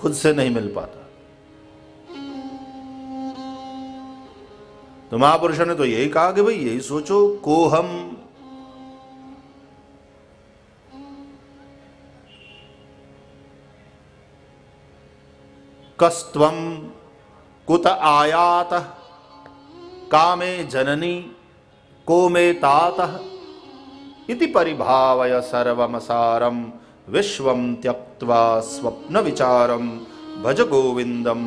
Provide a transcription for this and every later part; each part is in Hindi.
खुद से नहीं मिल पाता। तो महापुरुषों ने तो यही कहा कि भाई यही सोचो, कोहम, कस्त्वं कुत आयातः कामे जननी को मे तातः इति परिभावय सर्वमसारं विश्वं त्यक्त्वा स्वप्न विचारं भज गोविंदम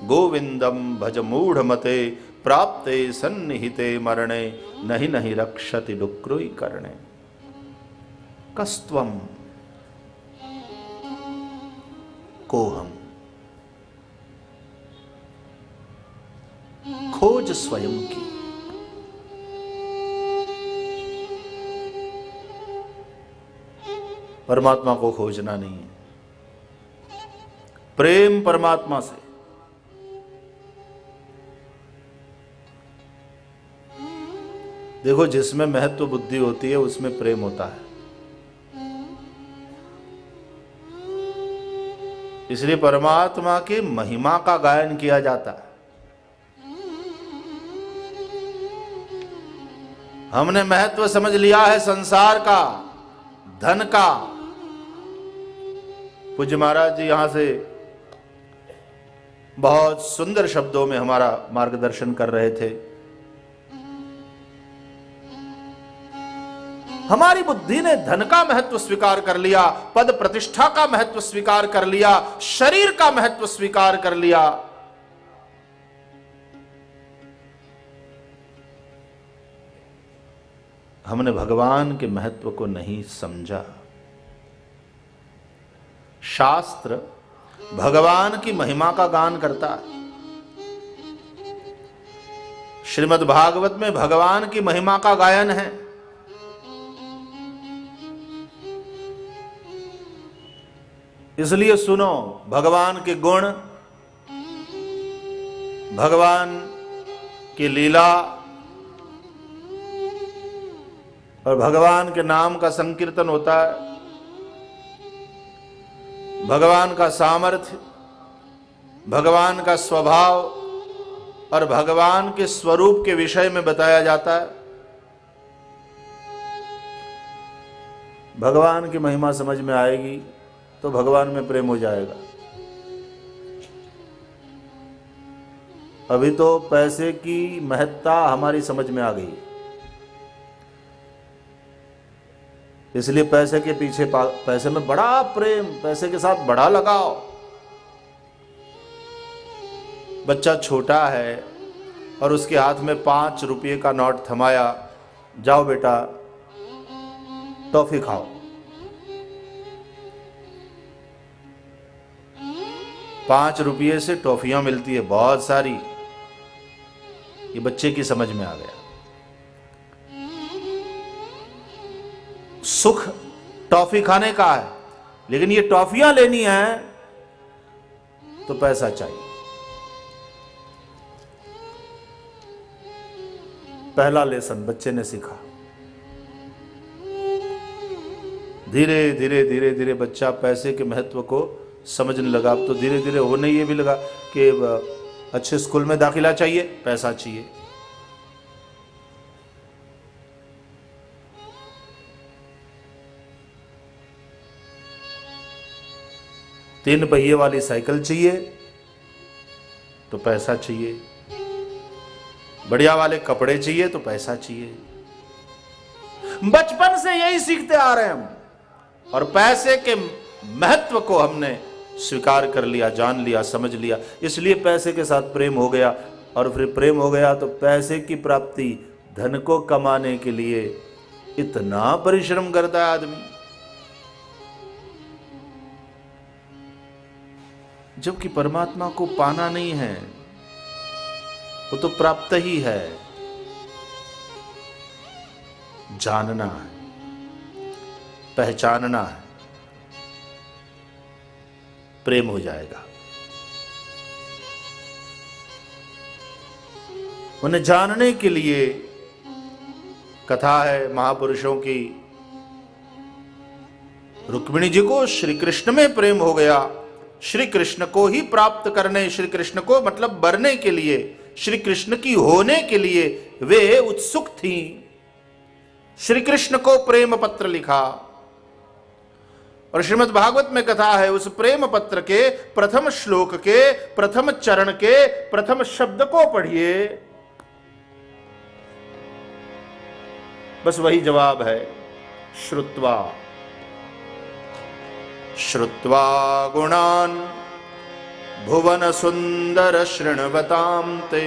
गोविंदम भज मूढ़मते प्राप्ते सन्निहिते मरणे नहि नहि रक्षति डुक्रुई करणे। कस्त्वं, कोहम, खोज स्वयं की। परमात्मा को खोजना नहीं है, प्रेम परमात्मा से। देखो, जिसमें महत्व बुद्धि होती है उसमें प्रेम होता है। इसलिए परमात्मा की महिमा का गायन किया जाता है। हमने महत्व समझ लिया है संसार का, धन का। पूज्य महाराज जी यहां से बहुत सुंदर शब्दों में हमारा मार्गदर्शन कर रहे थे। हमारी बुद्धि ने धन का महत्व स्वीकार कर लिया, पद प्रतिष्ठा का महत्व स्वीकार कर लिया, शरीर का महत्व स्वीकार कर लिया। हमने भगवान के महत्व को नहीं समझा। शास्त्र भगवान की महिमा का गान करता है। श्रीमद् भागवत में भगवान की महिमा का गायन है। इसलिए सुनो भगवान के गुण, भगवान की लीला और भगवान के नाम का संकीर्तन होता है। भगवान का सामर्थ्य, भगवान का स्वभाव और भगवान के स्वरूप के विषय में बताया जाता है। भगवान की महिमा समझ में आएगी तो भगवान में प्रेम हो जाएगा। अभी तो पैसे की महत्ता हमारी समझ में आ गई, इसलिए पैसे के पीछे, पैसे में बड़ा प्रेम, पैसे के साथ बड़ा लगाव। बच्चा छोटा है और उसके हाथ में 5 रुपये का नोट थमाया, जाओ बेटा टॉफी खाओ। 5 रुपये से टॉफियां मिलती है बहुत सारी। ये बच्चे की समझ में आ गया। सुख टॉफी खाने का है, लेकिन ये टॉफियां लेनी है तो पैसा चाहिए। पहला लेसन बच्चे ने सीखा। धीरे धीरे धीरे धीरे बच्चा पैसे के महत्व को समझने लगा। अब तो धीरे धीरे होने ये भी लगा कि अच्छे स्कूल में दाखिला चाहिए, पैसा चाहिए। तीन पहिए वाली साइकिल चाहिए तो पैसा चाहिए। बढ़िया वाले कपड़े चाहिए तो पैसा चाहिए। बचपन से यही सीखते आ रहे हैं हम, और पैसे के महत्व को हमने स्वीकार कर लिया, जान लिया, समझ लिया। इसलिए पैसे के साथ प्रेम हो गया, और फिर प्रेम हो गया तो पैसे की प्राप्ति, धन को कमाने के लिए इतना परिश्रम करता है आदमी, जबकि परमात्मा को पाना नहीं है, वो तो प्राप्त ही है। जानना है, पहचानना है, प्रेम हो जाएगा। उन्हें जानने के लिए कथा है महापुरुषों की। रुक्मिणी जी को श्री कृष्ण में प्रेम हो गया श्री कृष्ण को ही प्राप्त करने, श्री कृष्ण को मतलब बरने के लिए, श्री कृष्ण की होने के लिए वे उत्सुक थी। श्री कृष्ण को प्रेम पत्र लिखा और श्रीमद् भागवत में कथा है, उस प्रेम पत्र के प्रथम श्लोक के प्रथम चरण के प्रथम शब्द को पढ़िए, बस वही जवाब है, श्रुत्वा। श्रुत्वा गुणान् भुवन सुंदर शृण्वतां ते,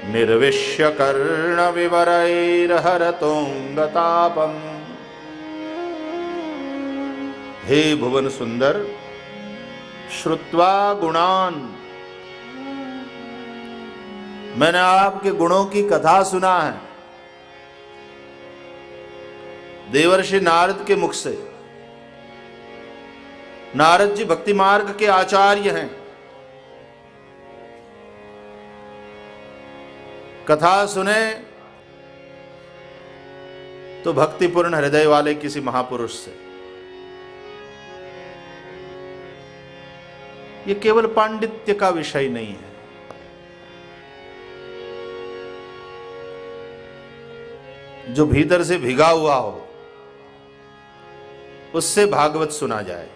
निर्विश्य कर्ण विवरैर्हरतोऽङ्गतापम्। हे भुवन सुंदर, श्रुत्वा गुणान्, मैंने आपके गुणों की कथा सुना है देवर्षि नारद के मुख से। नारद जी भक्ति मार्ग के आचार्य हैं। कथा सुने तो भक्तिपूर्ण हृदय वाले किसी महापुरुष से। ये केवल पांडित्य का विषय नहीं है, जो भीतर से भिगा हुआ हो उससे भागवत सुना जाए।